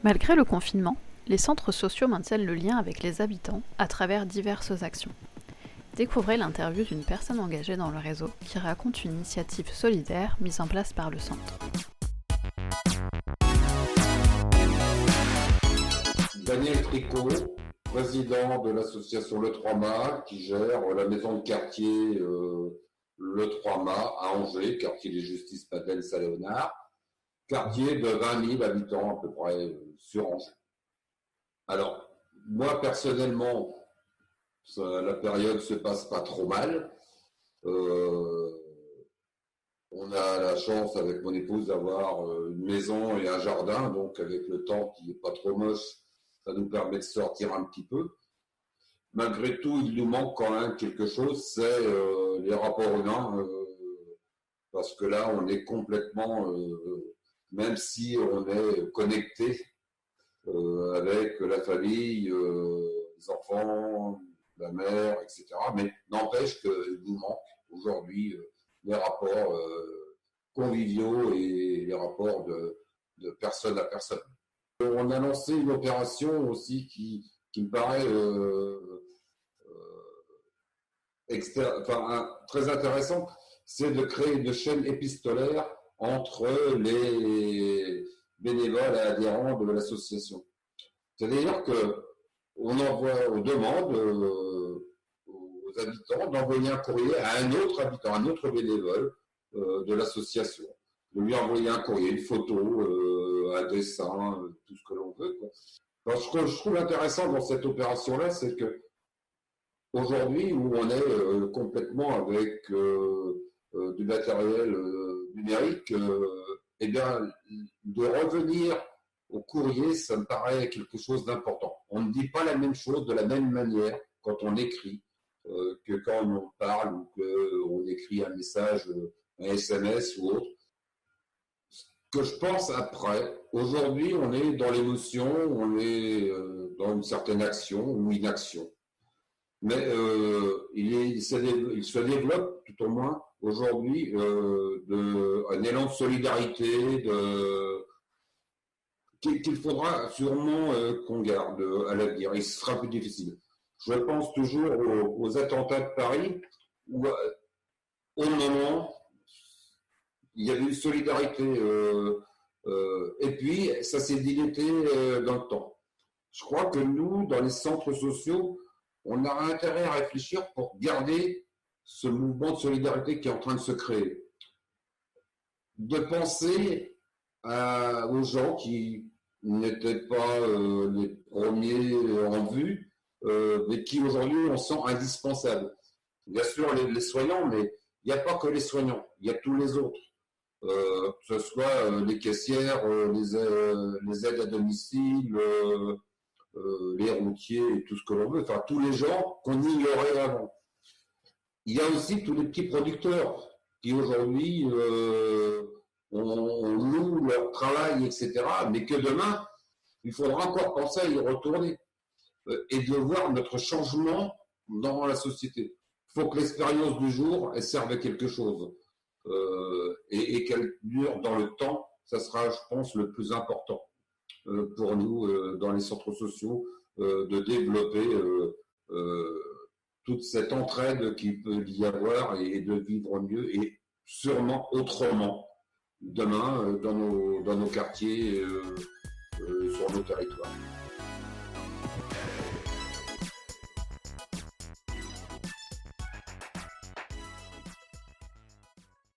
Malgré le confinement, les centres sociaux maintiennent le lien avec les habitants à travers diverses actions. Découvrez l'interview d'une personne engagée dans le réseau qui raconte une initiative solidaire mise en place par le centre. Daniel Tricot, président de l'association Le 3-Mâts, qui gère la maison de quartier Le 3-Mâts à Angers, quartier des Justices Madeleine-Saint-Léonard, quartier de 20 000 habitants à peu près sur Angers. Alors, moi personnellement, la période se passe pas trop mal. On a la chance avec mon épouse d'avoir une maison et un jardin, donc avec le temps qui est pas trop moche, ça nous permet de sortir un petit peu. Malgré tout, il nous manque quand même quelque chose, c'est les rapports humains, parce que là, on est complètement, même si on est connecté avec la famille, les enfants, la mère, etc. Mais n'empêche qu'il nous manque aujourd'hui les rapports conviviaux et les rapports de personne à personne. On a lancé une opération aussi qui me paraît très intéressante, c'est de créer une chaîne épistolaire entre les bénévoles et adhérents de l'association. C'est-à-dire qu'on demande aux habitants d'envoyer un courrier à un autre habitant, un autre bénévole de l'association, de lui envoyer un courrier, une photo, un dessin, tout ce que l'on veut, quoi. Alors, ce que je trouve intéressant dans cette opération-là, c'est que aujourd'hui, où on est complètement avec du matériel numérique, eh bien, de revenir au courrier, ça me paraît quelque chose d'important. On ne dit pas la même chose de la même manière quand on écrit que quand on parle ou qu'on écrit un message, un SMS ou autre. Ce que je pense après, aujourd'hui, on est dans l'émotion, on est dans une certaine action ou inaction. Mais il se développe, tout au moins aujourd'hui, un élan de solidarité, qu'il faudra sûrement qu'on garde à l'avenir. Et ce sera plus difficile. Je pense toujours aux attentats de Paris, où au moment, il y avait une solidarité, et puis ça s'est diluté dans le temps. Je crois que nous, dans les centres sociaux, on a intérêt à réfléchir pour garder ce mouvement de solidarité qui est en train de se créer. De penser aux gens qui n'étaient pas les premiers en vue, mais qui aujourd'hui on sent indispensables. Bien sûr les soignants, mais il n'y a pas que les soignants, il y a tous les autres. Que ce soit les caissières, les aides à domicile, les routiers et tout ce que l'on veut, enfin tous les gens qu'on ignorait avant. Il y a aussi tous les petits producteurs qui aujourd'hui on loue leur travail, etc. Mais que demain, il faudra encore penser à y retourner et de voir notre changement dans la société. Il faut que l'expérience du jour elle serve à quelque chose et qu'elle dure dans le temps. Ça sera, je pense, le plus important pour nous dans les centres sociaux de développer toute cette entraide qu'il peut y avoir et de vivre mieux et sûrement autrement demain dans nos quartiers, sur nos territoires.